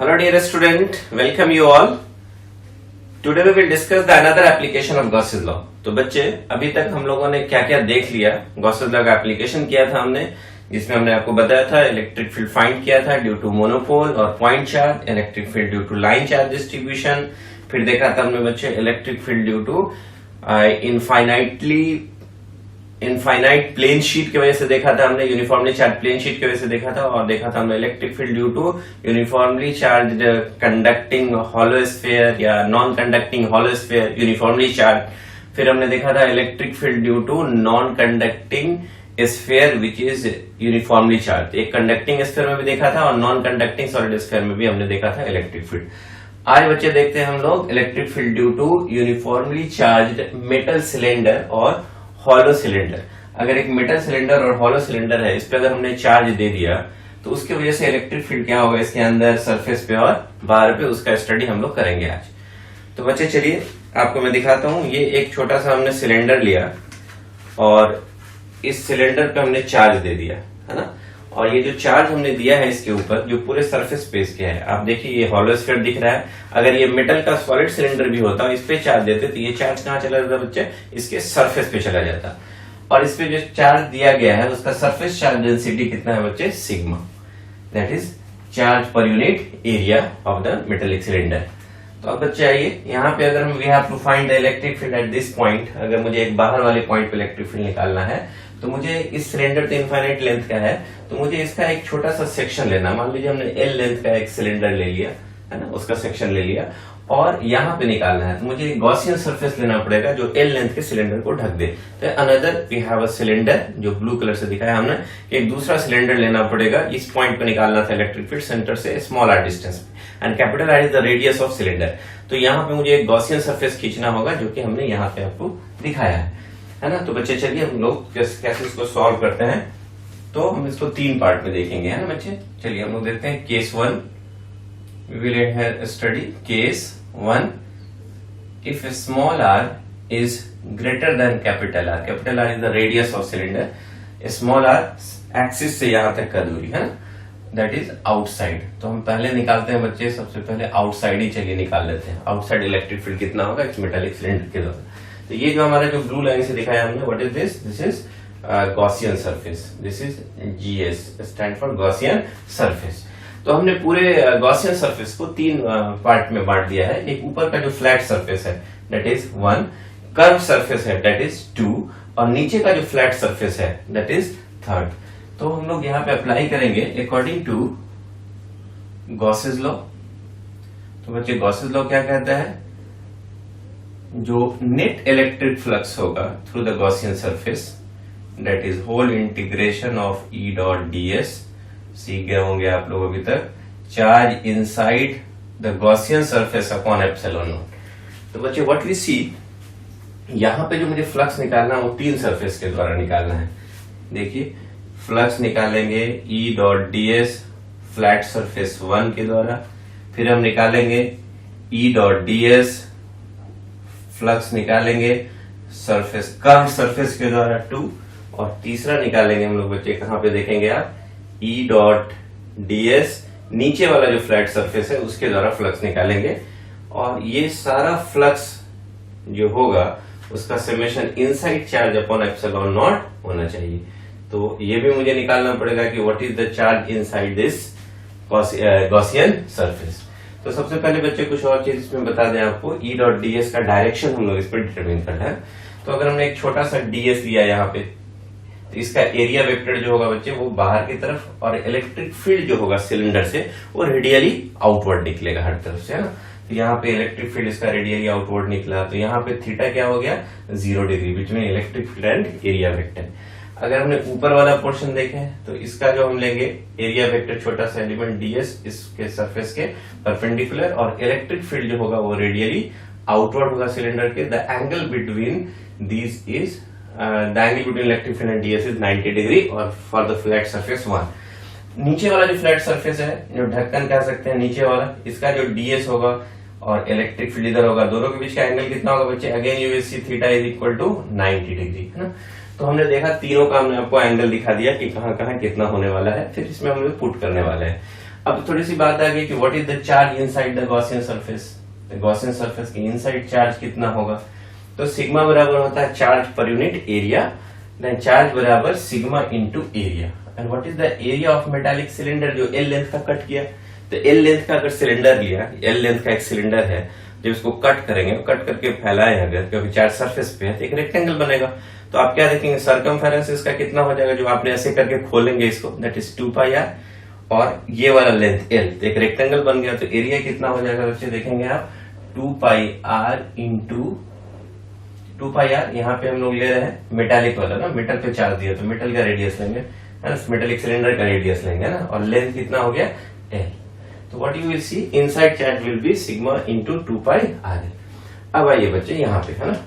Hello dear student, welcome you all. Today we will discuss the another application of Gauss's law. तो बच्चे अभी तक हम लोगों ने क्या क्या देख लिया। Gauss's law का एप्लीकेशन किया था हमने, जिसमें हमने आपको बताया था इलेक्ट्रिक फील्ड फाइंड किया था ड्यू टू मोनोपोल और point charge, electric field due to line charge distribution. फिर देखा था हमने बच्चे electric field due to infinite plane sheet की वजह से देखा था हमने, यूनिफॉर्मली चार्ज प्लेन शीट की वजह से देखा था। और देखा था हमने electric field due to uniformly charge conducting hollow sphere या non conducting hollow sphere uniformly charge. फिर हमने देखा था electric field due to non conducting sphere which is uniformly charge. एक कंडक्टिंग स्फीयर में भी देखा था और नॉन कंडक्टिंग सॉलिड स्फीयर में भी हमने देखा था इलेक्ट्रिक फील्ड। आज बच्चे देखते हैं हम लोग electric field due to uniformly charge metal cylinder और हॉलो सिलेंडर। अगर एक मेटल सिलेंडर और हॉलो सिलेंडर है, इस पे अगर हमने चार्ज दे दिया तो उसकी वजह से इलेक्ट्रिक फील्ड क्या होगा इसके अंदर, सरफेस पे और बाहर पे, उसका स्टडी हम लोग करेंगे आज। तो बच्चे चलिए आपको मैं दिखाता हूं। ये एक छोटा सा हमने सिलेंडर लिया और इस सिलेंडर पे हमने चार्ज दे दिया है ना। और ये जो चार्ज हमने दिया है इसके ऊपर, जो पूरे सरफेस पे इसके है, आप देखिए ये हॉलो स्फीयर दिख रहा है। अगर ये मेटल का सॉलिड सिलेंडर भी होता, इस पे चार्ज देते तो ये चार्ज कहाँ चला जाता बच्चे, इसके सरफेस पे चला जाता। और इस पे जो चार्ज दिया गया है उसका सरफेस चार्ज डेंसिटी कितना है बच्चे, sigma, that is charge per unit area of the metallic cylinder. तो अब बच्चे आइए यहाँ पे, अगर we have to find the electric field at this point, अगर मुझे एक बाहर वाले पॉइंट पे इलेक्ट्रिक फील्ड निकालना है तो मुझे इस सिलेंडर तो इनफाइनाइट लेंथ का है, तो मुझे इसका एक छोटा सा सेक्शन लेना। मान लीजिए हमने एल लेंथ का एक सिलेंडर ले लिया है ना, उसका सेक्शन ले लिया और यहाँ पे निकालना है तो मुझे गॉसियन सरफेस लेना पड़ेगा जो एल लेंथ के सिलेंडर को ढक दे। तो another we have a cylinder, जो ब्लू कलर से दिखाया हमने, एक दूसरा सिलेंडर लेना पड़ेगा। इस पॉइंट पे निकालना था इलेक्ट्रिक फील्ड सेंटर से स्मॉल आर डिस्टेंस पे, and capital R is the radius of cylinder. तो यहाँ पे मुझे एक गॉसियन सरफेस खींचना होगा जो कि हमने यहाँ पे आपको दिखाया है ना। तो बच्चे चलिए हम लोग कैसे इसको सॉल्व करते हैं। तो हम इसको तीन पार्ट में देखेंगे है ना बच्चे। चलिए हम लोग देखते हैं case 1। We will study case 1। If small are is greater than capital R is the radius of cylinder, small R axis से यहां तक का दूरी है ना, दैट इज आउटसाइड। तो हम पहले निकालते हैं बच्चे, सबसे पहले आउटसाइड ही चलिए निकाल लेते हैं। आउटसाइड इलेक्ट्रिक फील्ड कितना होगा इस मेटालिक सिलेंडर के द्वारा। तो ये जो हमारा जो ब्लू लाइन से दिखाया हमने, what is this, this is Gaussian surface, this is GS, stand for Gaussian surface. तो हमने पूरे गॉसियन सरफेस को तीन पार्ट में बांट दिया है। एक ऊपर का जो फ्लैट सरफेस है दैट इज 1, कर्व सरफेस है दैट इज 2, और नीचे का जो फ्लैट सरफेस है दैट इज 3rd। तो हम लोग यहाँ पे अप्लाई करेंगे अकॉर्डिंग टू गॉसेस लॉ। तो बच्चे गॉसेस लॉ क्या कहता है, जो नेट इलेक्ट्रिक फ्लक्स होगा through the Gaussian surface that is whole integration of E dot D S, सीख गए होंगे आप लोग अभी तक, charge inside the Gaussian surface upon epsilon not. तो बच्चे व्हाट वी सी, यहां पे जो मुझे फ्लक्स निकालना है वो तीन सरफेस के द्वारा निकालना है। देखिए फ्लक्स निकालेंगे ई dot D S flat surface 1 के द्वारा, फिर हम निकालेंगे ई डॉट डी एस फ्लक्स निकालेंगे सरफेस कर्व सरफेस के द्वारा 2, और तीसरा निकालेंगे हम लोग बच्चे, कहां पे देखेंगे आप, ई डॉट डी एस नीचे वाला जो फ्लैट सरफेस है उसके द्वारा फ्लक्स निकालेंगे। और ये सारा फ्लक्स जो होगा उसका summation inside charge upon epsilon not होना चाहिए। तो ये भी मुझे निकालना पड़ेगा कि what is the charge inside this Gaussian surface. तो सबसे पहले बच्चे कुछ और चीज इसमें बता दें आपको, ई डॉट डी एस का डायरेक्शन हम लोग इस पर डिटरमिन करना है। तो अगर हमने एक छोटा सा डीएस लिया यहाँ पे, तो इसका एरिया वेक्टर जो होगा बच्चे वो बाहर की तरफ, और इलेक्ट्रिक फील्ड जो होगा सिलेंडर से वो रेडियली आउटवर्ड निकलेगा हर तरफ से है ना। तो यहाँ पे इलेक्ट्रिक फील्ड इसका रेडियली आउटवर्ड निकला, तो यहाँ पे थीटा क्या हो गया, 0 degree between electric field and area vector. अगर हमने ऊपर वाला पोर्शन देखे तो इसका जो हम लेंगे एरिया वेक्टर छोटा सा एलिमेंट डीएस इसके सरफेस के परपेंडिकुलर, और इलेक्ट्रिक फील्ड जो होगा वो रेडियली आउटवर्ड होगा सिलेंडर के। The angle between these is the angle between electric field and DS is 90 degree, और फॉर द फ्लैट सरफेस 1। नीचे वाला जो फ्लैट सरफेस है, जो ढक्कन कह सकते हैं नीचे वाला, इसका जो डीएस होगा और इलेक्ट्रिक फील्ड इधर होगा, दोनों के बीच का एंगल कितना होगा बच्चे, again you will see theta is equal to 90 degree है ना। तो हमने देखा तीनों का हमने आपको एंगल दिखा दिया कि कहाँ कहाँ कितना होने वाला है, फिर इसमें हम लोग पुट करने वाले हैं। अब थोड़ी सी बात आ गई कि what is the charge inside the Gaussian surface. Gaussian surface के इनसाइड चार्ज कितना होगा, तो सिग्मा बराबर होता है charge per unit area, then charge बराबर sigma into area. And what is the area of metallic cylinder, जो एल लेंथ का कट किया। तो एल लेंथ का अगर सिलेंडर लिया, एल लेंथ का एक सिलेंडर है, जब इसको कट करेंगे, कट करके फैलाए अगर, क्योंकि चार्ज सरफेस पे है तो एक रेक्टेंगल बनेगा। तो आप क्या देखेंगे, सरकमफेरेंस इसका कितना हो जाएगा, जो आपने ऐसे करके खोलेंगे इसको, दैट इज 2 पाई आर, और ये वाला लेंथ एल, तो एक रेक्टेंगल बन गया। तो एरिया कितना हो जाएगा बच्चे, देखेंगे आप 2 pi are into 2 pi are, यहाँ पे हम लोग ले रहे हैं मेटालिक वाला ना, मेटल पे चार्ज दिया तो मेटल का रेडियस लेंगे, मेटालिक सिलेंडर का रेडियस लेंगे ना, और लेंथ कितना हो गया एल। तो what you will see, inside charge will be sigma into 2 pi R L. अब आइए बच्चे यहाँ पे, है ना,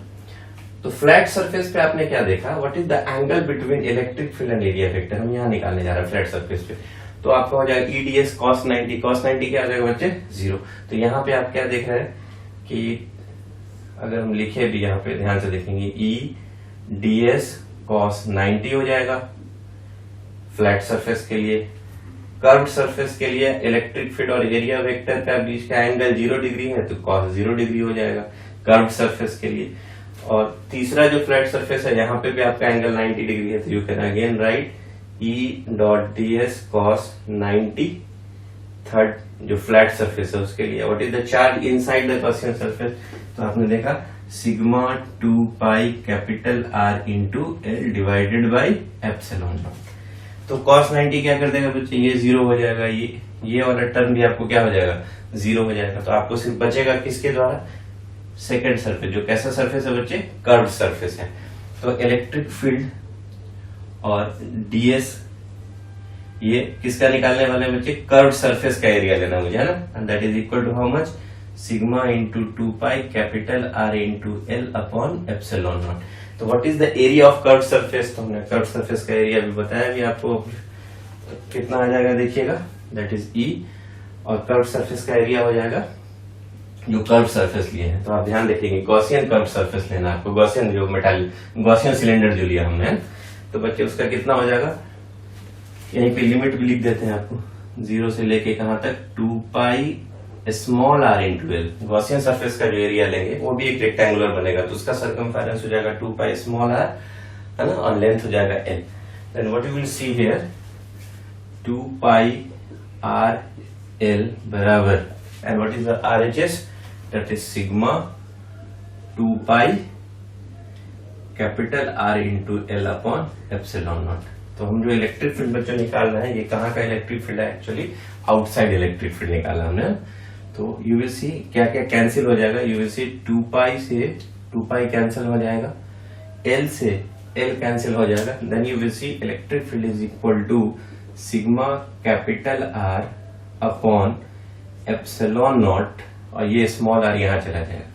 तो फ्लैट सरफेस पे आपने क्या देखा, what is the angle between electric field and area vector, हम यहाँ निकालने जा रहे हैं फ्लैट सरफेस पे। तो आपका हो जाएगा ईडीएस cos 90, cos 90 क्या आ जाएगा बच्चे 0। तो यहाँ पे आप क्या देख रहे हैं कि अगर हम लिखे भी यहाँ पे ध्यान से देखेंगे, ई डी एस cos 90 हो जाएगा फ्लैट सरफेस के लिए। कर्व्ड सरफेस के लिए इलेक्ट्रिक फील्ड और एरिया वेक्टर का बीच का एंगल 0 डिग्री है तो cos 0 डिग्री हो जाएगा कर्व्ड सरफेस के लिए। और तीसरा जो फ्लैट सरफेस है, यहाँ पे भी आपका एंगल 90 डिग्री है, तो you can again right E dot D S cos 90। Third जो फ्लैट सरफेस है उसके लिए what is the charge inside the Gaussian surface, तो आपने देखा sigma 2 pi capital R into l divided by epsilon not. तो cos 90 क्या कर देगा बच्चे, ये 0 हो जाएगा, ये वाला टर्म भी आपको क्या हो जाएगा 0 हो जाएगा। तो आपको सिर्फ बचेगा किसके द्वारा, सेकेंड सरफेस, जो कैसा सरफेस है बच्चे, कर्व्ड सरफेस है। तो इलेक्ट्रिक फील्ड और डीएस ये किसका निकालने वाले हैं बच्चे, कर्व्ड सरफेस का एरिया लेना मुझे, है ना, and that is equal to how much, sigma into 2 pi capital R into L upon epsilon not. तो what is the area of curved surface, तो हमने कर्व्ड सरफेस का एरिया भी बताया भी आपको, कितना आ जाएगा देखिएगा, दैट इज ई, और कर्व्ड सरफेस का एरिया हो जाएगा जो कर्व सरफेस लिए हैं। तो आप ध्यान रखेंगे गॉसियन कर्व सरफेस लेना आपको, गॉसियन जो मेटल गॉसियन सिलेंडर जो लिया हमने, तो बच्चे उसका कितना हो जाएगा, यहीं पे लिमिट भी लिख देते हैं आपको, 0 से लेके कहां तक 2 pi small are into L. Gaussian surface का जो एरिया लेंगे वो भी एक रेक्टेंगुलर बनेगा, तो उसका सरकमफेरेंस हो जाएगा 2 पाई स्मॉल आर, है ना, और लेंथ हो जाएगा L. Then what you will see here 2 pi R L बराबर, and what is the RHS, that is sigma 2 pi capital R into L upon epsilon not. तो हम जो इलेक्ट्रिक फील्ड बच्चों निकाल रहे हैं, ये कहाँ का इलेक्ट्रिक फील्ड है, एक्चुअली आउटसाइड इलेक्ट्रिक फील्ड निकाला हमने। तो यू विल सी क्या क्या कैंसिल हो जाएगा, यू विल सी 2 पाई से 2 पाई कैंसिल हो जाएगा, एल से एल कैंसिल हो जाएगा, then you will see electric field is equal to sigma capital R upon epsilon not, और ये स्मॉल आर यहाँ चला जाएगा।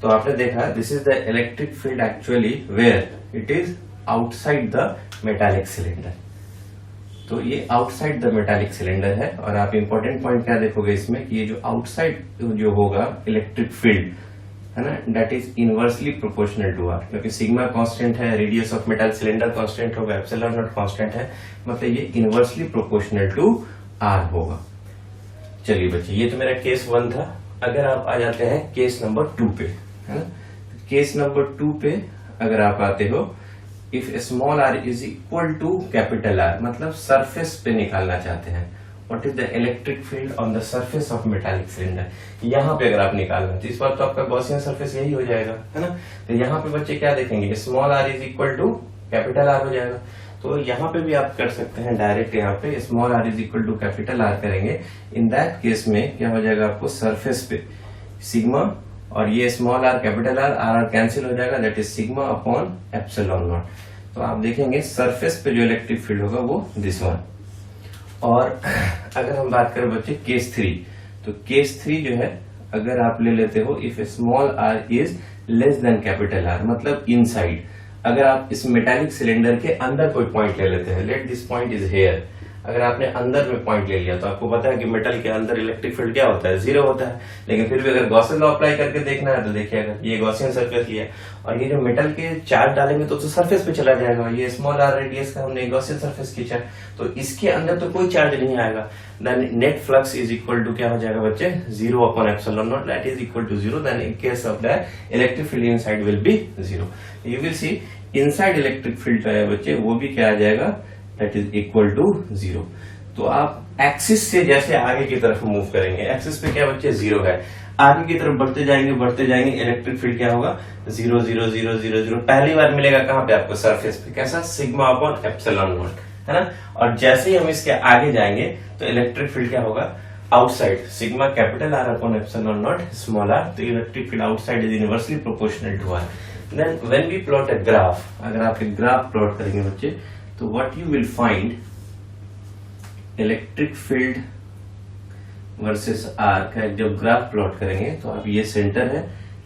तो आपने देखा this is the electric field actually where it is outside the metallic cylinder. तो ये आउटसाइड द मेटालिक सिलेंडर है, और आप इंपॉर्टेंट पॉइंट क्या देखोगे इसमें कि ये जो आउटसाइड जो होगा इलेक्ट्रिक फील्ड, है ना, that is inversely proportional to R, क्योंकि सिग्मा कांस्टेंट है, radius of metal cylinder constant होगा, एप्सिलॉन नॉट कांस्टेंट है, मतलब ये इनवर्सली प्रोपोर्शनल टू आर होगा। चलिए बच्चे, ये तो मेरा केस 1 था। अगर आप आ जाते हैं केस नंबर 2 पे, है ना, केस नंबर 2 पे अगर आप आते हो, if small are is equal to capital are, मतलब सरफेस पे निकालना चाहते हैं what is the electric field on the surface of metallic cylinder, यहाँ पे अगर आप निकालना, तो इस बार तो आपका गॉसियन सरफेस यही हो जाएगा, है ना। तो यहाँ पे बच्चे क्या देखेंगे, small are is equal to capital R हो जाएगा। तो यहाँ पे भी आप कर सकते हैं डायरेक्ट, यहाँ पे small are is equal to capital R करेंगे। इन दैट केस में क्या हो जाएगा, आपको सरफेस पे सिग्मा, और ये small R capital R, R cancel हो जाएगा, that is sigma upon epsilon not. तो आप देखेंगे सरफेस पे जो इलेक्ट्रिक फील्ड होगा वो दिस वन। और अगर हम बात करें बच्चे केस 3, तो केस 3 जो है अगर आप ले लेते हो, if small are is less than capital are, मतलब इनसाइड, अगर आप इस मेटालिक सिलेंडर के अंदर कोई पॉइंट ले लेते हैं, let this point is here, अगर आपने अंदर में पॉइंट ले लिया तो आपको पता है कि मेटल के अंदर इलेक्ट्रिक फील्ड क्या होता है, 0 होता है। लेकिन फिर भी अगर गॉसियन लॉ अप्लाई करके देखना है तो देखिए, अगर ये गॉसियन सरफेस लिया और ये जो मेटल के चार्ज डालेंगे तो सरफेस पे चला जाएगा। ये स्मॉल r रेडियस का हमने गॉसियन सरफेस खींचा, तो इसके अंदर तो कोई चार्ज नहीं आएगा। Then net flux is equal to क्या हो जाएगा बच्चे, 0 upon epsilon naught, that is equal to 0। Then in case of that electric field inside will be 0। You will see inside electric field है बच्चे, वो भी क्या आ जाएगा, दैट इज इक्वल टू 0। तो आप एक्सिस से जैसे आगे की तरफ मूव करेंगे, एक्सिस पे क्या बच्चे 0 है, आगे की तरफ बढ़ते जाएंगे इलेक्ट्रिक फील्ड क्या होगा, 0 0 0 0 0। पहली बार मिलेगा कहां पे आपको, सरफेस पे, कैसा, सिग्मा अपॉन एप्सिलॉन नॉट, है ना। और जैसे ही हम इसके आगे जाएंगे तो इलेक्ट्रिक फील्ड क्या होगा, outside, sigma capital R upon epsilon naught small r। तो electric field outside is inversely proportional to R। Then when we plot a graph, अगर आप एक ग्राफ प्लॉट करेंगे बच्चे, तो what you will find, electric field versus R का जब graph plot करेंगे तो आप ये सेंटर है,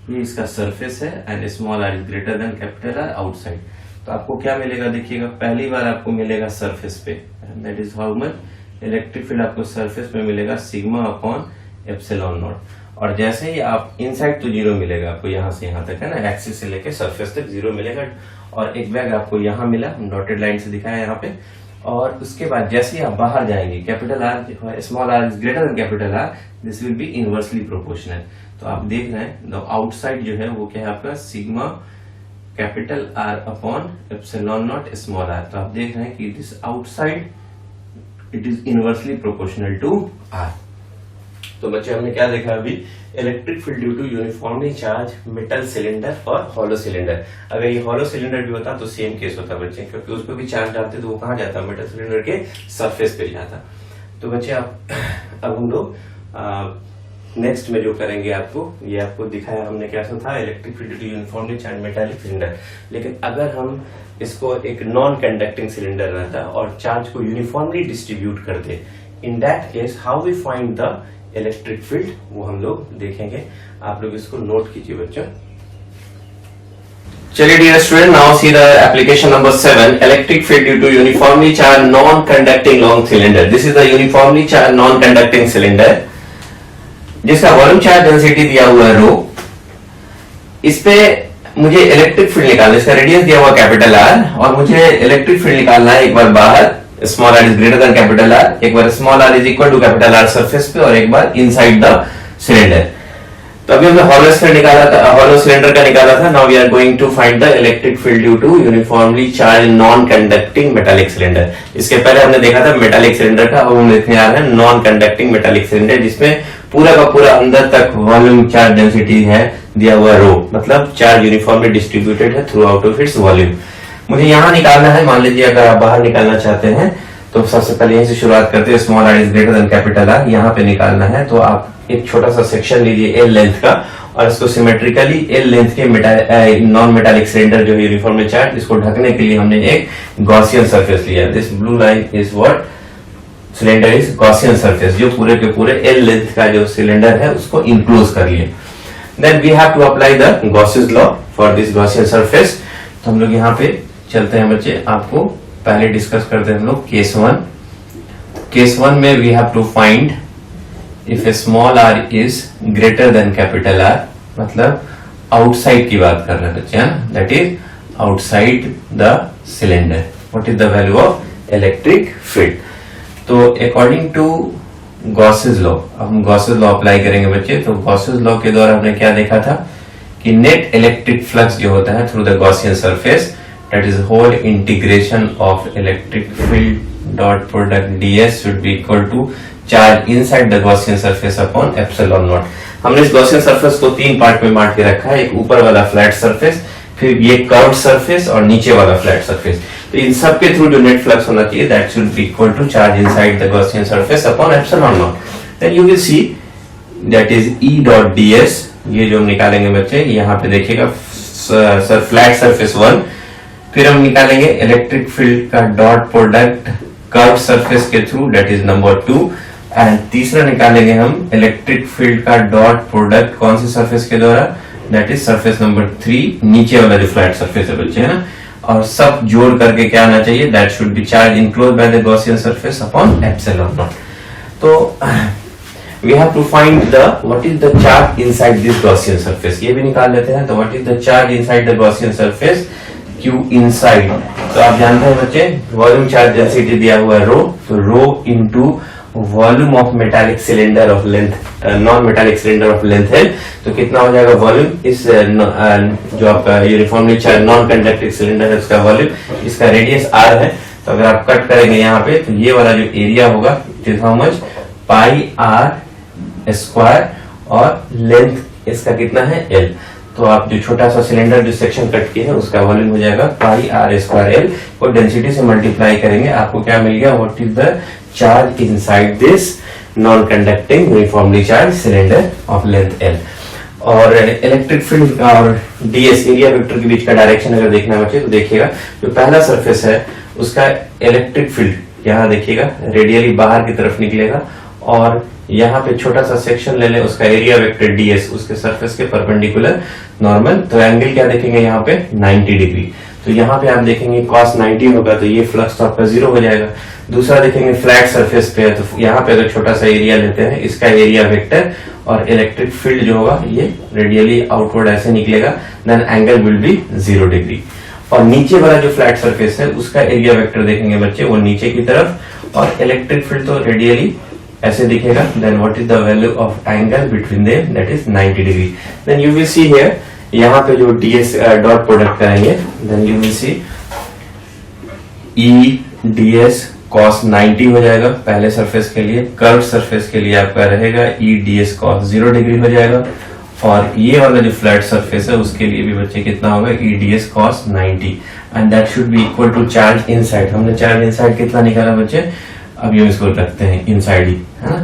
ये इसका सरफेस है, and small r is greater than capital R outside. तो आपको क्या मिलेगा देखिएगा, पहली बार आपको मिलेगा सरफेस पे, that is how much electric field आपको सरफेस पे मिलेगा, सिग्मा अपॉन एप्सिलॉन नॉट। और जैसे ही आप इनसाइड तो 0 मिलेगा आपको, यहां से यहां तक है ना, एक्सिस से लेके सरफेस तक 0 मिलेगा। और एक बैग आपको यहां मिला, डॉटेड लाइन से दिखाया यहाँ पे। और उसके बाद जैसे ही आप बाहर जाएंगे, capital R small r is greater than capital R, this will be inversely proportional. तो आप देख रहे हैं द आउटसाइड जो है वो क्या है आपका, sigma capital R upon epsilon naught small r। तो आप देख रहे हैं कि this outside it is inversely proportional to R। तो बच्चे हमने क्या देखा अभी, electric field due to uniformly charge metal cylinder और हॉलो सिलेंडर। अगर ये हॉलो सिलेंडर भी होता तो सेम केस होता बच्चे, क्योंकि उसको भी चार्ज डालते तो वो कहाँ जाता, मेटल सिलेंडर के सरफेस पे जाता। तो बच्चे आप अब हम लोग नेक्स्ट में जो करेंगे, आपको ये आपको दिखाया हमने कैसा था, electric field due to uniformly charge metallic cylinder. लेकिन अगर हम इसको एक नॉन कंडक्टिंग सिलेंडर रहता और चार्ज को यूनिफॉर्मली डिस्ट्रीब्यूट कर दे, in that case how we find the electric field, वो हम लोग देखेंगे। आप लोग इसको नोट कीजिए बच्चों। चलिए dear student, now see the application number 7, electric field due to uniformly charge non conducting long cylinder. This is the uniformly charge non conducting cylinder जिसका वॉल्यूम चार्ज डेंसिटी दिया हुआ है रो। इस पे मुझे इलेक्ट्रिक फील्ड निकालना, इसका रेडियस दिया हुआ कैपिटल R, और मुझे इलेक्ट्रिक फील्ड निकालना है एक बार बाहर, small r is greater than capital R, एक बार small r is equal to capital R surface पे, और एक बार इनसाइड द सिलेंडर। तो अभी हमने हॉलो सिलेंडर निकाला था, हॉलो सिलेंडर का निकाला था। Now we are going to find the electric field due to uniformly charge non conducting metallic cylinder. इसके पहले हमने देखा था मेटालिक सिलेंडर का, अब हम देखने आ रहे हैं नॉन कंडक्टिंग मेटालिक सिलेंडर, जिसमें पूरा का पूरा अंदर तक वॉल्यूम चार्ज डेंसिटी है दिया हुआ रो, मतलब चार्ज यूनिफॉर्मली डिस्ट्रीब्यूटेड है through out of its volume. मुझे यहाँ निकालना है, मान लीजिए अगर आप बाहर निकालना चाहते हैं तो सबसे पहले यहीं से शुरुआत करते हैं, small r is greater than capital R, यहाँ पे निकालना है। तो आप एक छोटा सा सेक्शन लीजिए L लेंथ का, और इसको सिमेट्रिकली L लेंथ के नॉन मेटालिक सिलेंडर जो यूनिफॉर्मली चार्ज, इसको ढकने के लिए हमने एक गॉसियन सरफेस लिया। This blue line is what, cylinder is Gaussian surface, जो पूरे के पूरे L लेंथ का जो सिलेंडर है उसको इंक्लोज कर लिए। Then we have to apply the Gauss's law for this Gaussian surface. तो हम लोग यहाँ पे चलते हैं बच्चे, आपको पहले डिस्कस करते हैं हम लोग केस 1। केस 1 में we have to find if a small r is greater than capital R, मतलब आउटसाइड की बात कर रहे हैं बच्चे, that is outside the cylinder, what is the value of electric field. तो अकॉर्डिंग टू गॉसेस लॉ, अब हम गॉसेस लॉ अप्लाई करेंगे बच्चे। तो गॉसेस लॉ के द्वारा हमने क्या देखा था कि नेट इलेक्ट्रिक फ्लक्स जो होता है through the Gaussian surface, that is whole integration of electric field dot product ds should be equal to charge inside the Gaussian surface upon epsilon naught। हमने इस Gaussian surface को 3 part में बांट के रखा है, एक ऊपर वाला फ्लैट सरफेस, फिर ये कर्व्ड सरफेस और नीचे वाला फ्लैट सरफेस। तो इन सब के थ्रू जो नेट फ्लक्स होना चाहिए that should be equal to charge inside the Gaussian surface upon epsilon naught। Then you will see that is E dot ds, ये जो हम निकालेंगे बच्चे, यहाँ पे देखिएगा फ्लैट सरफेस 1, फिर हम निकालेंगे इलेक्ट्रिक फील्ड का डॉट प्रोडक्ट कर्व सरफेस के through, that is number 2, and तीसरा निकालेंगे हम इलेक्ट्रिक फील्ड का डॉट प्रोडक्ट कौन से सरफेस के द्वारा, दैट इज सरफेस नंबर 3, नीचे वाला जो फ्लैट सरफेस है बच्चे, है ना। और सब जोड़ करके क्या आना चाहिए, that should B charge enclose by the Gaussian surface upon epsilon not. तो we have to find the what is the charge inside this Gaussian surface, ये भी निकाल लेते हैं। तो what is the charge inside the Gaussian surface, Q inside। तो आप जानते हैं बच्चे वॉल्यूम चार्ज डेंसिटी दिया हुआ है रो, तो rho into volume of metallic cylinder of length, non metallic cylinder of length है, तो कितना हो जाएगा वॉल्यूम, इस जो आपका uniformly charge non conductive cylinder है उसका वॉल्यूम, इसका रेडियस आर है। तो अगर आप कट करेंगे यहाँ पे तो ये वाला जो एरिया होगा it is how much, pi r square, और लेंथ इसका कितना है एल। तो आप जो छोटा सा सिलेंडर जो सेक्शन कट किया है उसका वॉल्यूम हो जाएगा पाई आर स्क्वायर एल, और डेंसिटी से मल्टीप्लाई करेंगे आपको क्या मिल गया, what is the charge inside this non conducting uniformly charge cylinder of length L. और इलेक्ट्रिक फील्ड और डीएस एरिया वेक्टर के बीच का डायरेक्शन अगर देखना बच्चे तो देखिएगा जो पहला सरफेस है उसका इलेक्ट्रिक फील्ड यहाँ देखिएगा रेडियली बाहर की तरफ निकलेगा, और यहाँ पे छोटा सा सेक्शन ले ले उसका एरिया वेक्टर डीएस उसके सरफेस के परपेंडिकुलर नॉर्मल, तो एंगल क्या देखेंगे यहाँ पे 90 डिग्री। तो यहाँ पे आप देखेंगे cos 90 होगा तो ये फ्लक्स तो आपका जीरो हो जाएगा। दूसरा देखेंगे फ्लैट सरफेस पे है, तो यहाँ पे अगर छोटा सा एरिया लेते हैं इसका एरिया वेक्टर और इलेक्ट्रिक फील्ड जो होगा ये रेडियली आउटवर्ड ऐसे निकलेगा, then angle will be 0 degree. और नीचे वाला जो फ्लैट सरफेस है उसका एरिया वेक्टर देखेंगे बच्चे वो नीचे की तरफ, और इलेक्ट्रिक फील्ड तो रेडियली ऐसे दिखेगा, then what is the value of angle between them, that is 90 degree. Then you will see here यहाँ पे जो डीएस डॉट प्रोडक्ट करेंगे, then you will see E ds cos 90 हो जाएगा पहले सरफेस के लिए, कर्व सरफेस के लिए आपका रहेगा ई डीएस cos 0 डिग्री हो जाएगा, और ये वाला जो फ्लैट सरफेस है उसके लिए भी बच्चे कितना होगा E ds cos 90, and that should be equal to charge inside. हमने चार्ज इनसाइड कितना निकाला बच्चे, अब ये इसको रखते हैं इनसाइड ही, है ना।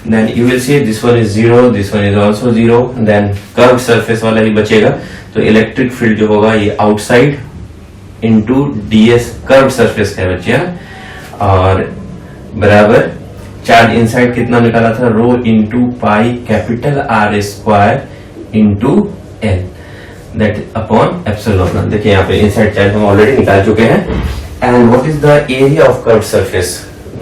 Then you will see this one is 0, this one is also 0, then curve surface वाला ही बचेगा, तो इलेक्ट्रिक फील्ड जो होगा ये outside into ds curve surface का बच्चे, है ना, और बराबर चार्ज इनसाइड कितना निकाला था, rho into pi capital are square into L, that upon epsilon. देखिए यहाँ पे इनसाइड चार्ज हम ऑलरेडी निकाल चुके हैं। And what is the area of curve surface,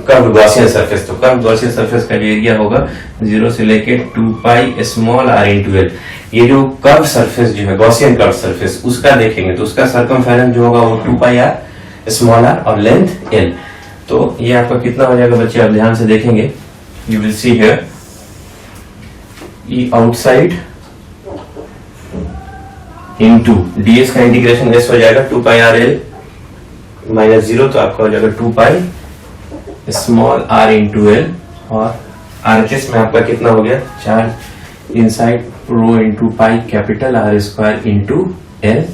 curve Gaussian surface, तो कर्व गॉसियन सरफेस का जो एरिया होगा 0 से लेके 2 pi small r into l. ये जो कर्व सरफेस जो है गॉसियन कर्व सरफेस उसका देखेंगे तो उसका सर्कमफेरेंस जो होगा वो 2 पाई आर स्मॉल आर और लेंथ एल। तो ये आपका कितना हो जाएगा बच्चे, आप ध्यान से देखेंगे, you will see here E outside into DS का इंटीग्रेशन एस हो जाएगा 2 पाई आर एल माइनस 0, तो आपका हो जाएगा 2 pi small are into l, और आरएचएस में आपका कितना हो गया, charge inside rho into pi capital are square into l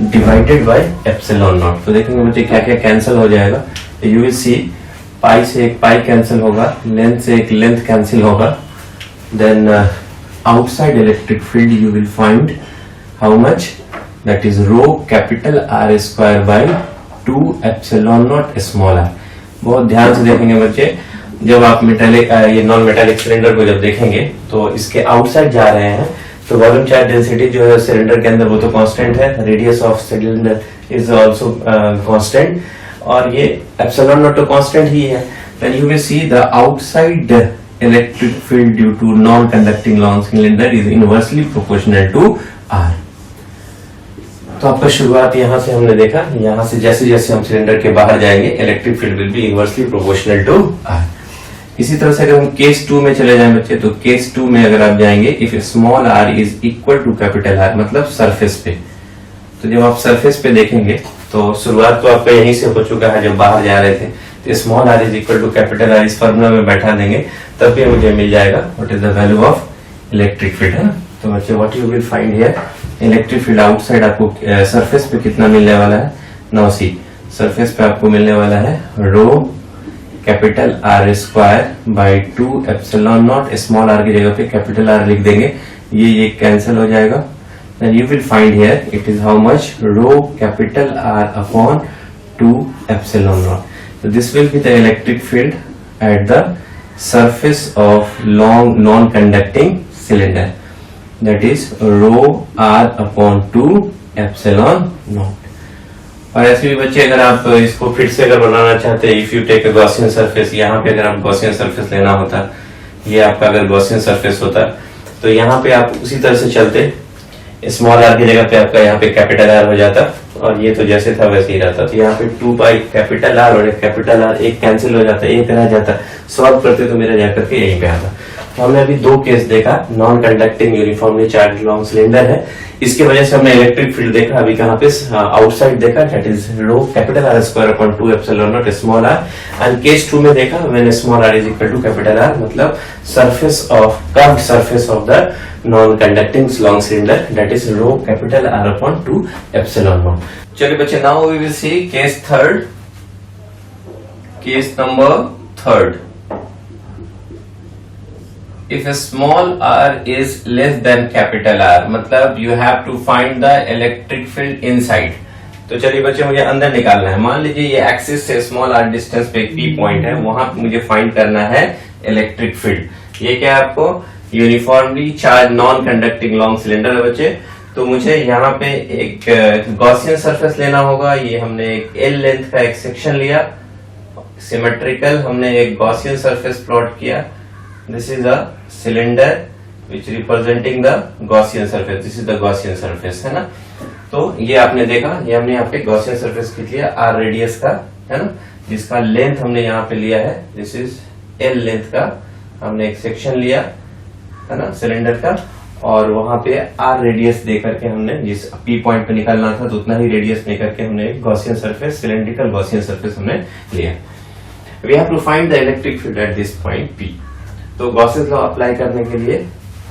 divided by epsilon not. तो देखेंगे मुझे क्या क्या कैंसिल हो जाएगा, यू विल सी पाई से एक पाई कैंसिल होगा, लेंथ से एक लेंथ कैंसिल होगा, then outside electric field you will find how much, that is rho capital are square by 2 epsilon naught small r. बहुत ध्यान से देखेंगे बच्चे, जब आप मेटालिक ये नॉन मेटालिक सिलेंडर को जब देखेंगे तो इसके आउटसाइड जा रहे हैं तो वॉल्यूम चार्ज डेंसिटी जो है सिलेंडर के अंदर वो तो कांस्टेंट है, radius of cylinder is also constant, और ये एप्सिलॉन नॉट तो कांस्टेंट ही है। Then you will see the outside electric field due to non conducting long cylinder is inversely proportional to r. तो आपका शुरुआत यहाँ से हमने देखा, यहाँ से जैसे जैसे हम सिलेंडर के बाहर जाएंगे electric field will be inversely proportional to r. इसी तरह से अगर हम केस 2 में चले जाएं बच्चे, तो केस 2 में अगर आप जाएंगे if small are is equal to capital are, मतलब सरफेस पे, तो जब आप सरफेस पे देखेंगे तो शुरुआत तो आपका यहीं से हो चुका है जब बाहर जा रहे थे, तो small are is equal to capital r इस फॉर्मूला में बैठा देंगे तब भी मुझे मिल जाएगा what is the value of electric field, है ना। तो बच्चे what you will find here, electric field outside आपको सरफेस पे कितना मिलने वाला है, नाउ सी सरफेस पे आपको मिलने वाला है rho capital are square by 2 epsilon naught, small r की जगह पे कैपिटल आर लिख देंगे, ये कैंसिल हो जाएगा, then you will find here it is how much, rho capital are upon 2 epsilon naught. So this will be the electric field at the surface of long non-conducting cylinder, that is rho r upon 2 epsilon naught। और ऐसे भी बच्चे अगर आप इसको फिर से अगर बनाना चाहते हैं, if you take a Gaussian surface, यहाँ पे अगर आप गॉसियन सरफेस लेना होता, ये आपका अगर गॉसियन सरफेस होता तो यहाँ पे आप उसी तरह से चलते, स्मॉल आर की जगह पे आपका यहाँ पे कैपिटल आर हो जाता और ये तो जैसे था वैसे ही रहता। तो यहाँ पे 2 पाई कैपिटल आर और एक कैपिटल आर, एक कैंसिल हो जाता, एक रह जाता, सॉल्व करते तो मेरा जाकर के यहीं पे आता। तो हमने अभी 2 केस देखा, non conducting uniformly charge long cylinder है, इसकी वजह से हमने इलेक्ट्रिक फील्ड देखा। अभी कहाँ पे आउटसाइड देखा, that is rho capital are square upon 2 epsilon naught small r. And case 2 में देखा when small are is equal to capital are, मतलब surface of curved surface of the non conducting long cylinder, that is rho capital are upon 2 epsilon naught. चलिए बच्चे, now we will see case third, case number third. If a small r is less than capital R, मतलब you have to find the electric field inside। तो चलिए बच्चे, मुझे अंदर निकालना है। मान लीजिए ये एक्सिस से स्मॉल r डिस्टेंस पे एक P पॉइंट है, वहां पे मुझे फाइंड करना है इलेक्ट्रिक फील्ड। ये क्या है आपको, uniformly charge non conducting long cylinder है बच्चे। तो मुझे यहाँ पे एक गॉसियन सरफेस लेना होगा। ये हमने एक L लेंथ का एक सेक्शन लिया, सिमेट्रिकल, हमने एक गॉसियन सरफेस प्लॉट किया। This is a cylinder which representing the Gaussian surface. This is the Gaussian surface, है ना। तो ये आपने देखा, ये हमने यहाँ पे Gaussian surface खींच लिया R रेडियस का, है ना, जिसका लेंथ हमने यहाँ पे लिया है, दिस इज L लेंथ का। हमने एक सेक्शन लिया, है ना, सिलेंडर का, और वहां पे R रेडियस दे करके हमने जिस P पॉइंट पे निकालना था तो उतना ही रेडियस लेकर के हमने Gaussian surface, cylindrical Gaussian surface हमने लिया। We have to find the electric field at this point P। तो गॉसेस लॉ अप्लाई करने के लिए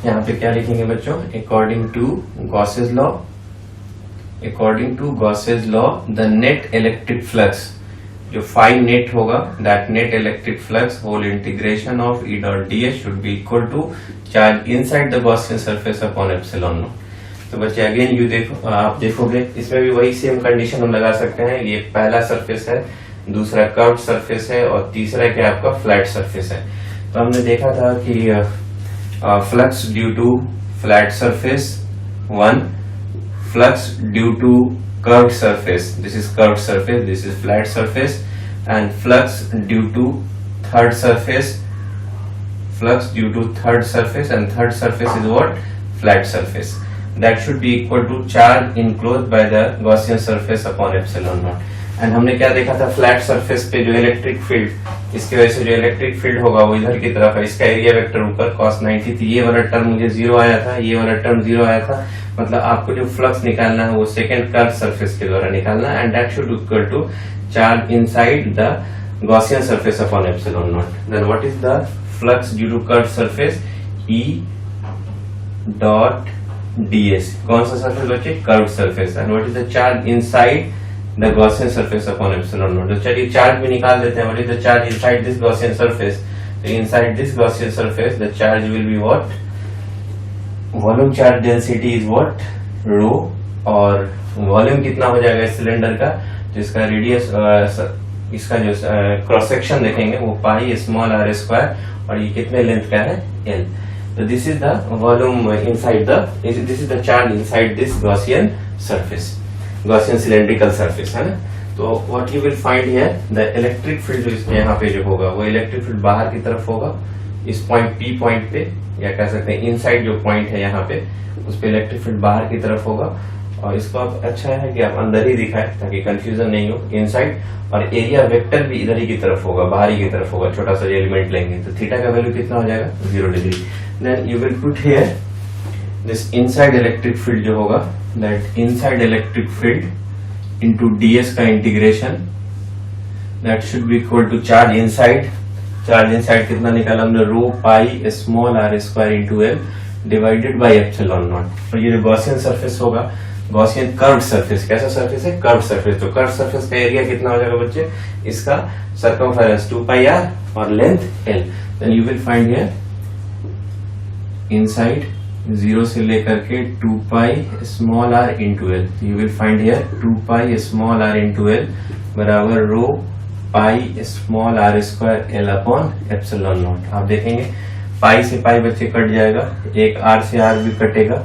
यहाँ पे क्या लिखेंगे बच्चों, according to Gauss's law, according to Gauss's law the net electric flux, जो फाई नेट होगा, that net electric flux whole integration of E dot ds should be equal to charge inside the Gaussian surface upon epsilon not. तो बच्चे again you देखो, आप देखोगे इसमें भी वही सेम कंडीशन हम लगा सकते हैं। ये पहला सरफेस है, दूसरा कर्व्ड सरफेस है और तीसरा क्या आपका फ्लैट सरफेस है। तो हमने देखा था कि flux due to flat surface 1, flux due to curved surface, this is curved surface, this is flat surface, and flux due to third surface, flux due to third surface, and third surface is what, flat surface, that should be equal to charge enclosed by the Gaussian surface upon epsilon naught. And हमने क्या देखा था, flat surface पे जो electric field, इसकी वजह से जो इलेक्ट्रिक फील्ड होगा वो इधर की तरफ है, इसका एरिया वेक्टर ऊपर cos 90 थी, ये वाला टर्म मुझे 0 आया था, ये वाला टर्म 0 आया था, मतलब आपको जो फ्लक्स निकालना है वो सेकंड कर्व सरफेस के द्वारा निकालना है, and that should equal to charge inside the Gaussian surface upon epsilon naught. Then what is the flux due to curve surface, E dot ds, कौन सा सरफेस बच्चे, curve surface, and what is the charge inside the Gaussian surface upon epsilon naught। तो चलिए charge भी निकाल देते हैं। What is the charge inside this Gaussian surface? So inside this Gaussian surface, the charge will be what? Volume charge density is what? Rho। और volume कितना हो जाएगा इस सिलेंडर का, जिसका रेडियस, इसका जो क्रॉस सेक्शन देखेंगे वो पाई स्मॉल r स्क्वायर, और ये कितने लेंथ का है, L। तो this is the volume inside the, this is the charge inside this Gaussian surface, Gaussian cylindrical surface, है ना। तो what you will find here, the electric field जो इसमें यहाँ पे जो होगा वो इलेक्ट्रिक फील्ड बाहर की तरफ होगा, इस पॉइंट P पॉइंट पे, या कह सकते हैं इनसाइड जो पॉइंट है यहाँ पे, उस पे इलेक्ट्रिक फील्ड बाहर की तरफ होगा। और इसको आप अच्छा है कि आप अंदर ही दिखाएं ताकि कंफ्यूजन नहीं हो, इनसाइड, और एरिया वेक्टर भी इधर ही की तरफ होगा, बाहर ही की तरफ होगा, छोटा सा एलिमेंट लेंगे तो थीटा का वैल्यू कितना हो जाएगा, 0 degree. Then you will put here this inside electric field जो होगा, that inside electric field into ds का integration, that should be equal to charge inside, charge inside कितना निकाला हमने, rho pi small r square into L divided by epsilon not. और ये जो Gaussian surface होगा, गॉसियन कर्व्ड सरफेस, कैसा surface है, कर्व्ड सरफेस। तो कर्व्ड सरफेस का एरिया कितना हो जाएगा बच्चे, इसका सर्कमफेरेंस 2 पाई r और length L। Then you will find here inside 0 से लेकर के 2 pi small r into L, you will find here 2 pi small r into L बराबर rho pi small r square L upon epsilon naught. आप देखेंगे पाई से पाई बच्चे cut जाएगा, एक r से r भी कटेगा,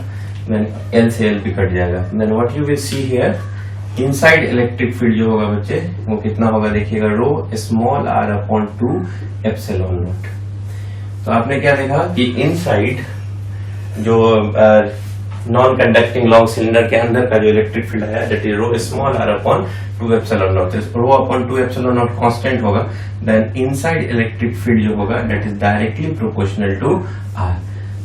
देन L से L भी कट जाएगा। Then what you will see here, inside electric field जो होगा बच्चे वो कितना होगा, देखिएगा rho small r upon 2 epsilon not. तो आपने क्या देखा कि इनसाइड जो नॉन कंडक्टिंग लॉन्ग सिलेंडर के अंदर का जो इलेक्ट्रिक फील्ड है that is rho small r upon 2 epsilon naught. Rho upon 2 epsilon not constant होगा, देन इनसाइड इलेक्ट्रिक फील्ड जो होगा that is directly proportional to r।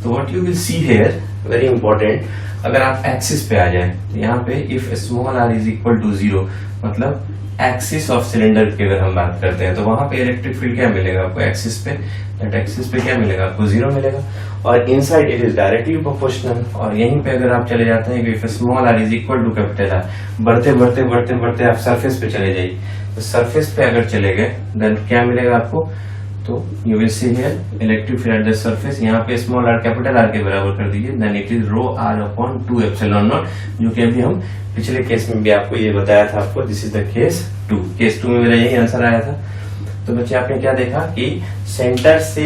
तो what you will see here very important, अगर आप axis पे आ जाए तो यहाँ पे if small r is equal to 0 मतलब एक्सिस ऑफ सिलेंडर की अगर हम बात करते हैं तो वहां पे इलेक्ट्रिक फील्ड क्या मिलेगा आपको, एक्सिस पे, दैट एक्सिस पे क्या मिलेगा आपको 0 मिलेगा, और inside it is directly proportional. और यहीं पे अगर आप चले जाते हैं कि if small r is equal to capital R, बढ़ते बढ़ते बढ़ते बढ़ते आप सरफेस पे चले जाइए, तो सरफेस पे अगर चले गए देन क्या मिलेगा आपको, तो you will see here electric field at the surface, यहाँ पे स्मॉल r कैपिटल R के बराबर कर दीजिए, then it is rho r upon 2 epsilon naught, जो कि अभी हम पिछले केस में भी आपको ये बताया था आपको, this is the case 2। Case 2 में मेरा यही आंसर आया था। तो बच्चे आपने क्या देखा कि सेंटर से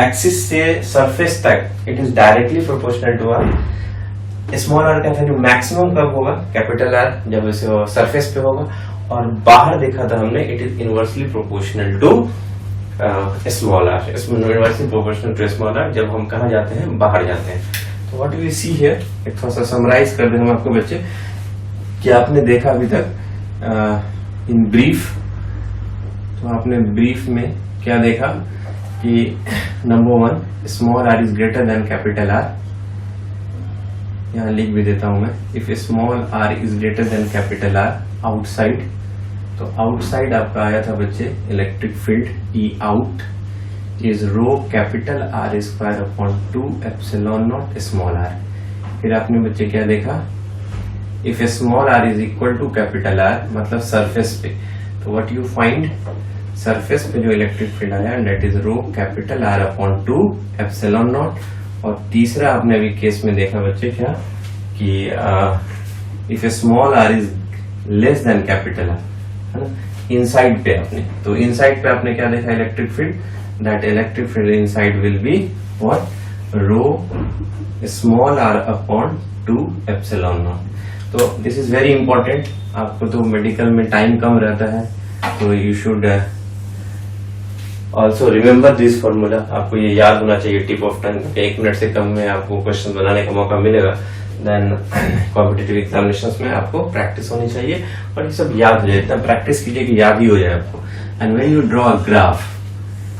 एक्सिस से सरफेस तक it is directly proportional to r। Small r का वैल्यू मैक्सिमम कब होगा, कैपिटल R जब इसे सरफेस पे होगा, और बाहर देखा था हमने it is inversely proportional to small r, inversely proportional to small r जब हम कहा जाते हैं, बाहर जाते हैं। तो व्हाट वी सी हियर, एक थोड़ा सा समराइज कर दें हम आपको बच्चे कि आपने देखा अभी तक इन ब्रीफ, तो आपने ब्रीफ में क्या देखा कि number 1 small r is greater than capital R, यहाँ लिख भी देता हूं मैं, if small r is greater than capital R outside, तो आउटसाइड आपका आया था बच्चे electric field E out is rho capital R square upon 2 epsilon naught small r। फिर आपने बच्चे क्या देखा, if small r is equal to capital R मतलब सरफेस पे, तो व्हाट यू फाइंड, सरफेस पे जो इलेक्ट्रिक फील्ड आया that is rho capital R upon 2 epsilon not. और तीसरा आपने अभी केस में देखा बच्चे क्या कि if small r is less than capital R, है ना, इनसाइड पे आपने, तो इनसाइड पे आपने क्या देखा electric field, that electric field inside will be what, rho small r upon 2 epsilon not. तो दिस इज वेरी इंपॉर्टेंट, आपको तो मेडिकल में टाइम कम रहता है, तो you should also remember this formula, आपको ये याद होना चाहिए टिप ऑफ टंग, 1 मिनट से कम में आपको क्वेश्चन बनाने का मौका मिलेगा, देन कॉम्पिटिटिव एग्जामिनेशंस में आपको प्रैक्टिस होनी चाहिए और ये सब याद हो जाए, इतना प्रैक्टिस कीजिए कि याद ही हो जाए आपको। And when you draw a graph,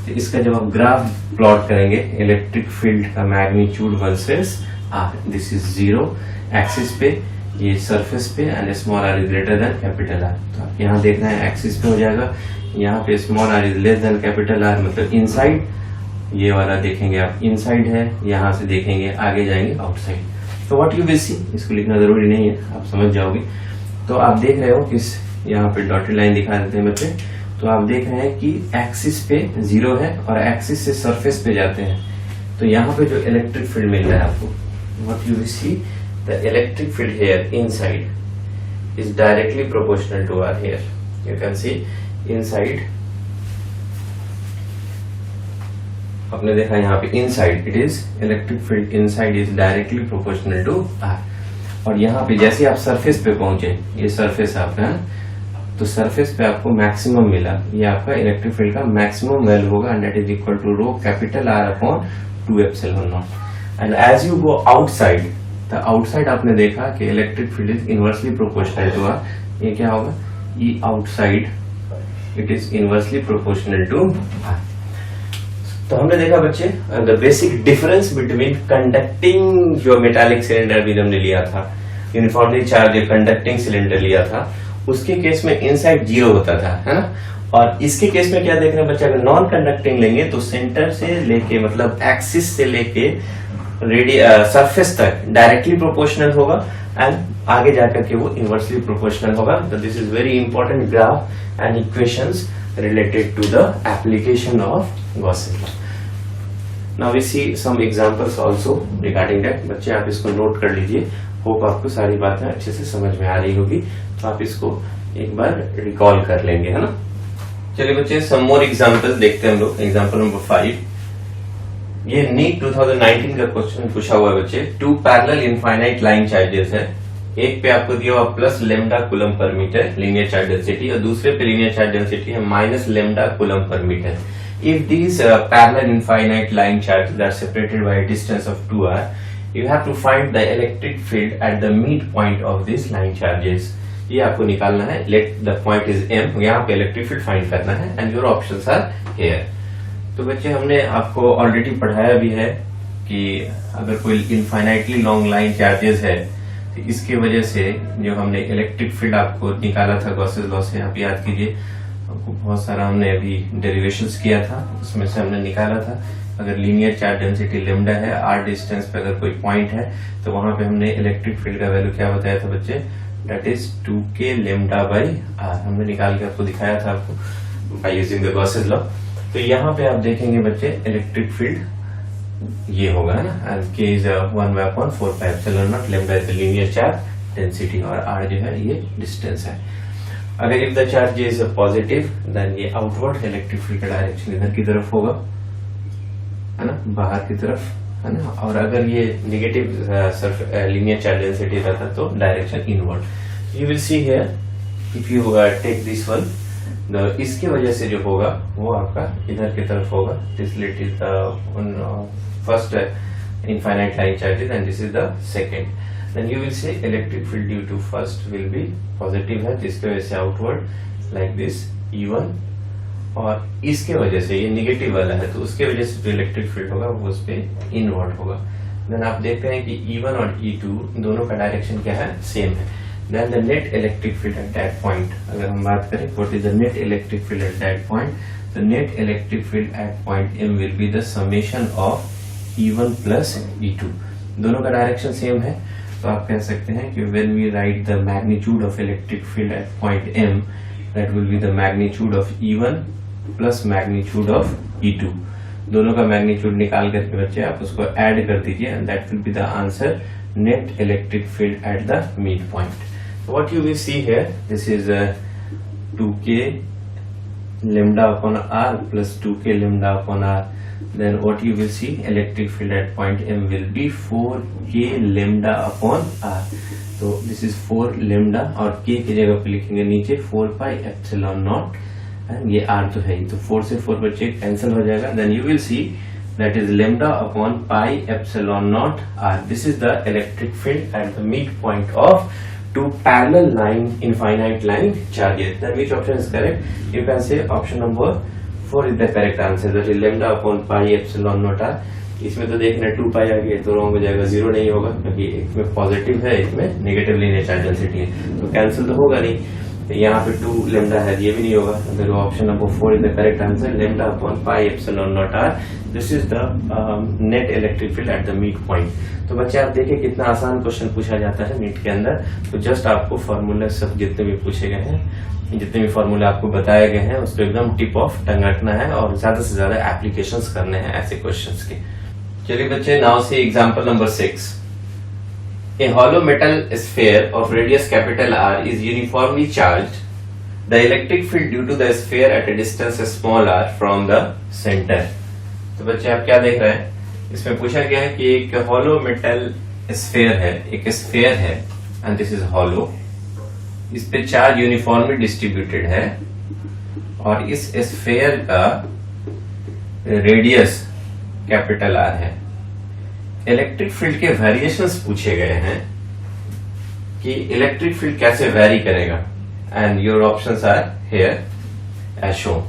तो इसका जब आप ग्राफ प्लॉट करेंगे इलेक्ट्रिक फील्ड का magnitude versus r, this is 0 axis पे, ये सरफेस पे, and small r is greater than capital R। तो आप यहाँ देखना है एक्सिस पे हो जाएगा, यहाँ पे small r is less than capital R मतलब इनसाइड, ये वाला देखेंगे आप इनसाइड है, यहाँ से देखेंगे आगे जाएंगे आउटसाइड। तो व्हाट यू विल सी, इसको लिखना जरूरी नहीं है, आप समझ जाओगे। तो आप देख रहे हो किस, यहाँ पे डॉटेड लाइन दिखा देते हैं बच्चे, तो आप देख रहे हैं कि एक्सिस पे 0 है और एक्सिस से सरफेस पे जाते हैं, तो यहाँ पे जो इलेक्ट्रिक फील्ड मिल रहा है आपको, what you will see, the electric field here inside is directly proportional to r here, you can see inside, आपने देखा यहाँ पे inside it is electric field inside is directly proportional to r। और यहाँ पे जैसे आप सरफेस पे पहुंचे, ये सरफेस आपका, तो सरफेस पे आपको मैक्सिमम मिला, ये आपका इलेक्ट्रिक फील्ड का मैक्सिमम वैल्यू होगा, and that is equal to rho capital R upon 2 epsilon naught. And as you go outside, तो आउटसाइड आपने देखा कि electric field is inversely proportional to r, ये क्या होगा, E outside it is inversely proportional to r। तो हमने देखा बच्चे the basic difference between conducting जो मेटालिक सिलेंडर भी हमने लिया था, यूनिफॉर्मली चार्ज कंडक्टिंग सिलेंडर लिया था, उसके केस में इनसाइड 0 होता था, है ना, और इसके केस में क्या देख रहे हैं बच्चे, अगर नॉन कंडक्टिंग लेंगे तो सेंटर से लेके मतलब एक्सिस से लेके सरफेस तक डायरेक्टली प्रोपोर्शनल होगा, एंड आगे जाकर के वो इनवर्सली प्रोपोर्शनल होगा। तो this is very important graph and equations related to the application of Gaussian law. Now we see some examples also regarding that. बच्चे आप इसको नोट कर लीजिए, होप आपको सारी बातें अच्छे से समझ में आ रही होगी, तो आप इसको एक बार रिकॉल कर लेंगे, है ना। चलिए बच्चे some more examples देखते हैं हम लोग। एग्जाम्पल नंबर 5, ये नीट 2019 का क्वेश्चन पूछा हुआ है बच्चे। 2 पैरेलल इनफाइनाइट लाइन चार्जेस है, एक पे आपको दिया हुआ plus lambda coulomb per metre linear charge density और दूसरे पे लीनियर चार्ज डेंसिटी है minus lambda coulomb per metre. If these parallel infinite line charges are separated by a distance of 2r, you have to find the electric field at the midpoint of these line charges. ये आपको निकालना है. Let the point is m. यहाँ पे electric field find करना है and your options are here. तो बच्चे हमने आपको ऑलरेडी पढ़ाया भी है कि अगर कोई इनफाइनाइटली लॉन्ग लाइन चार्जेस है तो इसकी वजह से जो हमने इलेक्ट्रिक फील्ड आपको निकाला था गॉसेस लॉ से, आप याद कीजिए, आपको बहुत सारा हमने अभी डेरिवेशंस किया था, उसमें से हमने निकाला था अगर लीनियर चार्ज डेंसिटी लेमडा है, आर डिस्टेंस पे अगर कोई पॉइंट है तो वहां पे हमने इलेक्ट्रिक फील्ड का वैल्यू क्या बताया था बच्चे, that is 2k lambda by r. हमने निकाल के आपको दिखाया था आपको by using the Gauss's law. तो यहाँ पे आप देखेंगे बच्चे इलेक्ट्रिक फील्ड ये होगा ना, and k is 1/4πε0, lambda is the linear charge density और आर जो है ये डिस्टेंस है. अगर if the charge is positive then ये आउटवर्ड इलेक्ट्रिक फील्ड का डायरेक्शन इधर की तरफ होगा, है ना, बाहर की तरफ, है ना. और अगर ये नेगेटिव लीनियर चार्ज डेंसिटी रहता तो direction inward. You will see here if you take this one, इसके वजह से जो होगा वो आपका इधर की तरफ होगा. This it is the first infinite line charges and this is the second. Then you will say electric field due to first will be positive है, जिसके वजह से outward like this E1, और इसके वजह से ये नेगेटिव वाला है तो उसके वजह से जो इलेक्ट्रिक फील्ड होगा वो उस पे इनवर्ड होगा. देन आप देखते हैं कि E1 और E2 दोनों का डायरेक्शन क्या है, सेम है. Then the net electric field at that point, अगर हम बात करें what is the net electric field at that point, the net electric field at point M will be the summation of E1 plus E2. दोनों का direction same है तो आप कह सकते हैं कि when we write the magnitude of electric field at point M, that will be the magnitude of E1 plus magnitude of E2. दोनों का मैग्नीट्यूड निकाल करके बच्चे आप उसको ऐड कर दीजिए and that will be the answer, net electric field at the midpoint. What you will see here, this is 2k lambda upon r plus 2k lambda upon r. Then what you will see, electric field at point M will be 4k lambda upon r. तो this is 4 lambda और k की जगह पे लिखेंगे नीचे 4 pi epsilon naught, and ये r तो है ही, तो 4 से 4 बच्चे कैंसिल हो जाएगा. Then you will see that is lambda upon pi epsilon naught r. This is the electric field at the midpoint of two parallel line infinite line charges. Then which option is correct? You can say option number 4 is the correct answer, that is lambda upon pi epsilon naught r. इसमें तो देखना 2 पाई आ गया तो wrong हो जाएगा, zero नहीं होगा क्योंकि एक में पॉजिटिव है एक में नेगेटिव लीनियर चार्ज डेंसिटी है तो कैंसिल तो होगा नहीं. यहाँ पे 2 लेमडा है, ये भी नहीं होगा. अगर option number 4 is the correct answer, lambda upon pi epsilon naught r. This is the net electric field at the mid point. तो बच्चे आप देखिए कितना आसान क्वेश्चन पूछा जाता है नीट के अंदर. तो जस्ट आपको फॉर्मूला सब जितने भी पूछे गए हैं, जितने भी फॉर्मूले आपको बताए गए हैं उसको एकदम टिप ऑफ टंग रखना है और ज्यादा से ज्यादा एप्लीकेशंस करने हैं ऐसे क्वेश्चंस के. चलिए बच्चे, now see example number 6. A hollow metal sphere of radius capital R is uniformly charged. The electric field due to the sphere at a distance small r from the center. तो बच्चे आप क्या देख रहे हैं, इसमें पूछा गया है कि एक hollow metal sphere है, एक sphere है and this is hollow. इस पे चार्ज यूनिफॉर्मली डिस्ट्रीब्यूटेड है और इस स्फेयर का रेडियस कैपिटल आर है. इलेक्ट्रिक फील्ड के वेरिएशंस पूछे गए हैं कि इलेक्ट्रिक फील्ड कैसे वेरी करेगा and your options are here as shown.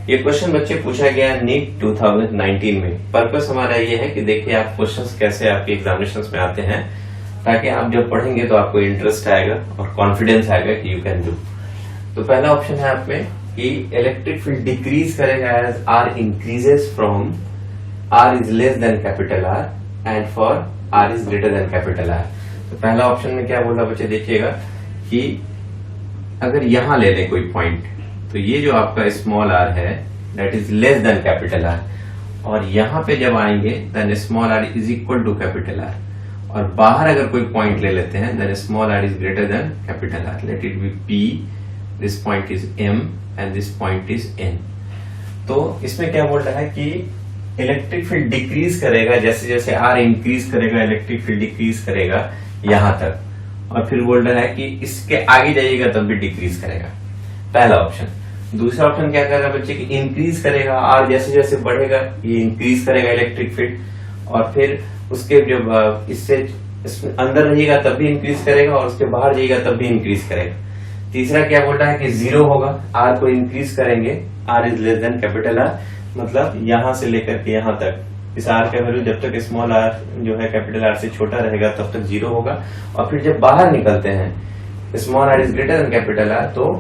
ये क्वेश्चन बच्चे पूछा गया नीट 2019 में. पर्पस हमारा ये है कि देखिए आप क्वेश्चंस कैसे आपके एग्जामिनेशंस में आते हैं ताकि आप जब पढ़ेंगे तो आपको इंटरेस्ट आएगा और कॉन्फिडेंस आएगा कि यू कैन डू. तो पहला ऑप्शन है आप में कि इलेक्ट्रिक फील्ड डिक्रीज करेगा as r increases from r is less than capital R and for are is greater than capital R. तो पहला ऑप्शन में क्या बोला बच्चे, देखिएगा कि अगर यहां ले लें कोई पॉइंट तो ये जो आपका स्मॉल आर है that is less than capital R, और यहां पे जब आएंगे then small are is equal to capital R, और बाहर अगर कोई पॉइंट ले लेते हैं then small are is greater than capital R. Let it be P, this point is M and this point is N. तो इसमें क्या बोल रहा है कि इलेक्ट्रिक फील्ड डिक्रीज करेगा जैसे जैसे आर इंक्रीज करेगा, इलेक्ट्रिक फील्ड डिक्रीज करेगा यहां तक, और फिर बोल रहा है कि इसके आगे जाइएगा तब भी डिक्रीज करेगा, पहला ऑप्शन। दूसरा ऑप्शन क्या कर रहा है बच्चे कि इंक्रीज करेगा, आर जैसे जैसे बढ़ेगा ये इंक्रीज करेगा इलेक्ट्रिक फील्ड, और फिर उसके जब इससे अंदर रहिएगा तब भी इंक्रीज करेगा और उसके बाहर जाइएगा तब भी इंक्रीज करेगा। तीसरा क्या बोल रहा है कि जीरो होगा, आर को इंक्रीज करेंगे, r is less than capital are, मतलब यहां से लेकर के यहां तक इस आर का वैल्यू जब तक स्मॉल आर जो है कैपिटल आर से छोटा रहेगा तब तक जीरो होगा, और फिर जब बाहर निकलते हैं small are is greater than capital R तो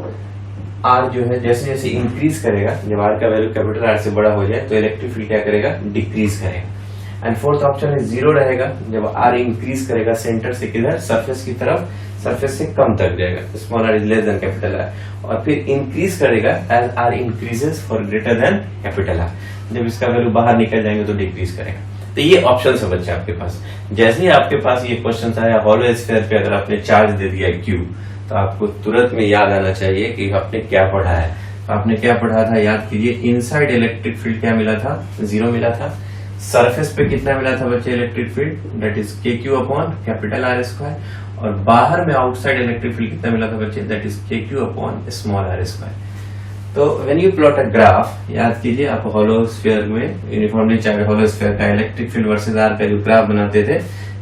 आर जो है जैसे जैसे इंक्रीज करेगा, जब आर का वैल्यू कैपिटल आर से बड़ा हो जाए तो इलेक्ट्रिक फील्ड क्या करेगा, डिक्रीज करेगा। एंड फोर्थ ऑप्शन है जीरो रहेगा, जब आर इंक्रीज करेगा सेंटर से किधर, सरफेस की तरफ, सरफेस से कम तक जाएगा, small are is less than capital R, और फिर इंक्रीज करेगा as r increases for greater than capital R, जब इसका वैल्यू बाहर निकल जाएंगे तो डिक्रीज करेगा। तो ये ऑप्शन है बच्चे आपके पास। जैसे ही आपके पास ये क्वेश्चन आया हॉलो स्फीयर पे अगर आपने चार्ज दे दिया क्यू, तो आपको तुरंत में याद आना चाहिए कि आपने क्या पढ़ा है। तो आपने क्या पढ़ा था याद कीजिए, इनसाइड इलेक्ट्रिक फील्ड क्या मिला था, जीरो मिला था। सरफेस पे कितना मिला था बच्चे electric field, that is K Q upon capital are square, और बाहर में आउटसाइड इलेक्ट्रिक फील्ड कितना मिला था बच्चे, that is K Q upon small R square. तो when you plot a graph, याद कीजिए आप होलो स्फीयर में यूनिफॉर्मली चार्ज होलो स्फीयर का इलेक्ट्रिक फील्ड वर्सेस आर का जो ग्राफ बनाते थे,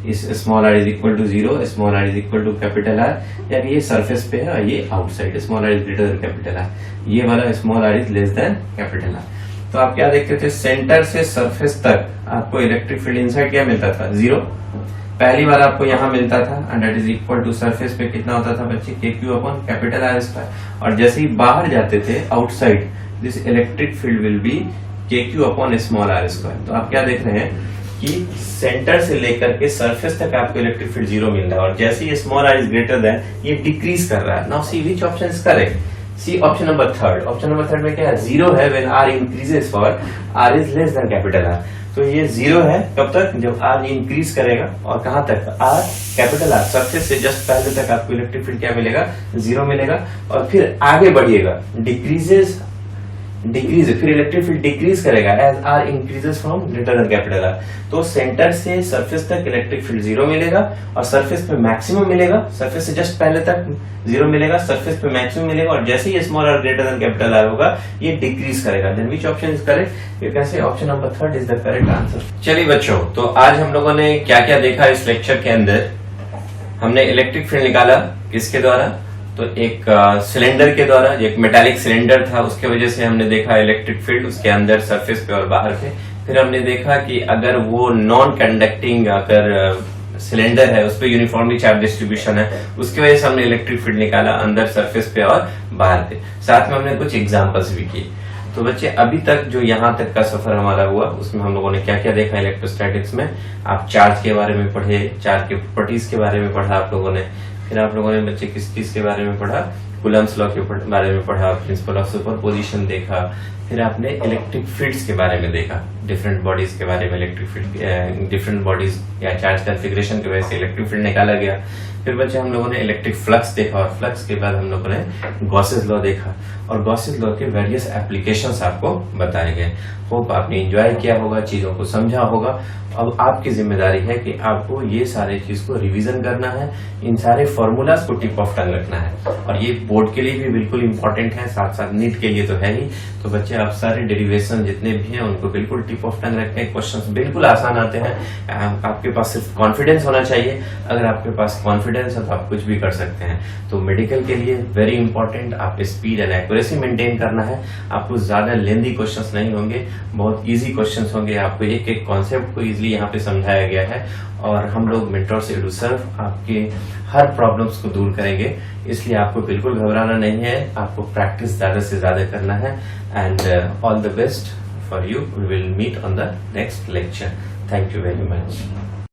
इस small are is equal to zero, small are is equal to capital R, यानी ये सरफेस पे है और ये outside, small are is greater than capital R, ये वाला small are is less than capital R. तो आप क्या देखते थे, सेंटर से सरफेस तक आपको इलेक्ट्रिक फील्ड इनसाइड क्या मिलता था, जीरो। पहली बार आपको यहाँ मिलता था and that is equal to surface पे कितना होता था बच्चे, K Q upon capital are square, और जैसे ही बाहर जाते थे outside, this electric field will be K Q upon small R square. तो आप क्या देख रहे हैं कि सेंटर से लेकर के सरफेस तक आपको इलेक्ट्रिक फील्ड जीरो मिल रहा है, और जैसे ही small are is greater than ये डिक्रीज कर रहा है। Now see which option is correct, see option number third. Option number third में क्या है, जीरो है when R increases for are is less than capital R. तो ये जीरो है कब तक, जब आर इंक्रीज करेगा, और कहां तक, आर कैपिटल आर सरफेस से जस्ट पहले तक आपको इलेक्ट्रिक फील्ड क्या मिलेगा, जीरो मिलेगा, और फिर आगे बढ़िएगा डिक्रीजेस, फिर इलेक्ट्रिक फील्ड डिक्रीज करेगा as r increases from greater than capital R. तो सेंटर से सरफेस तक इलेक्ट्रिक फील्ड जीरो मिलेगा, और सरफेस पे मैक्सिमम मिलेगा, सरफेस से जस्ट पहले तक जीरो मिलेगा, सरफेस पे मैक्सिमम मिलेगा, और जैसे ही small R greater than capital R होगा ये डिक्रीज करेगा। Then which option is correct, you can say option number third is the correct answer. चलिए बच्चों, तो आज हम लोगों ने क्या क्या देखा इस लेक्चर के अंदर। हमने इलेक्ट्रिक फील्ड निकाला किसके द्वारा, तो एक सिलेंडर के द्वारा, एक मेटालिक सिलेंडर था उसके वजह से हमने देखा इलेक्ट्रिक फील्ड उसके अंदर सरफेस पे और बाहर पे। फिर हमने देखा कि अगर वो नॉन कंडक्टिंग अगर सिलेंडर है उस पर यूनिफॉर्मली चार्ज डिस्ट्रीब्यूशन है, उसकी वजह से हमने इलेक्ट्रिक फील्ड निकाला अंदर सरफेस पे और बाहर पे। साथ में हमने कुछ एग्जांपल्स भी किए। तो बच्चे अभी तक जो यहाँ तक का सफर हमारा हुआ उसमें हम लोगों ने क्या क्या देखा इलेक्ट्रोस्टैटिक्स में। आप चार्ज के बारे में पढ़े, चार्ज के प्रॉपर्टीज के बारे में पढ़ा आप लोगों ने। फिर आप लोगों ने बच्चे किस चीज के बारे में पढ़ा, कूलम्स लॉ के बारे में पढ़ा, प्रिंसिपल ऑफ सुपरपोजिशन देखा। फिर आपने इलेक्ट्रिक फील्ड्स के बारे में देखा, डिफरेंट बॉडीज के बारे में, इलेक्ट्रिक फील्ड डिफरेंट बॉडीज या चार्ज कॉन्फ़िगरेशन की वजह से इलेक्ट्रिक फील्ड निकाला गया। फिर बच्चे हम लोगों ने इलेक्ट्रिक फ्लक्स देखा, और फ्लक्स के बाद हम लोगों ने गॉसेस लॉ देखा, और गॉसेस लॉ के वेरियस एप्लीकेशंस आपको बताए गए। होप आपने एंजॉय किया होगा, चीजों को समझा होगा। अब आपकी जिम्मेदारी है कि आपको ये सारे चीज को रिवीजन करना है, इन सारे फॉर्मूलाज को टिप ऑफ टंग रखना है, और ये बोर्ड के लिए भी बिल्कुल इंपॉर्टेंट है, साथ साथ नीट के लिए तो है ही। तो बच्चे आप सारे डेरिवेशन जितने भी हैं उनको बिल्कुल टिप ऑफ टंग रखें। क्वेश्चंस बिल्कुल आसान आते हैं, आपके पास सिर्फ कॉन्फिडेंस होना चाहिए। अगर आपके पास कॉन्फिडेंस है तो आप कुछ भी कर सकते हैं। तो मेडिकल के लिए वेरी इंपॉर्टेंट, आप स्पीड एंड एक्यूरेसी मेंटेन करना है। आपको ज्यादा लेंदी क्वेश्चंस नहीं होंगे, बहुत इजी क्वेश्चंस होंगे। आपको एक एक कॉन्सेप्ट को इजीली यहाँ पे समझाया गया है, और हम लोग मेंटोर से टू सर्व आपके हर प्रॉब्लम्स को दूर करेंगे। इसलिए आपको बिल्कुल घबराना नहीं है, आपको प्रैक्टिस ज्यादा से ज्यादा करना है। And all the best for you, we will meet on the next lecture. Thank you very much.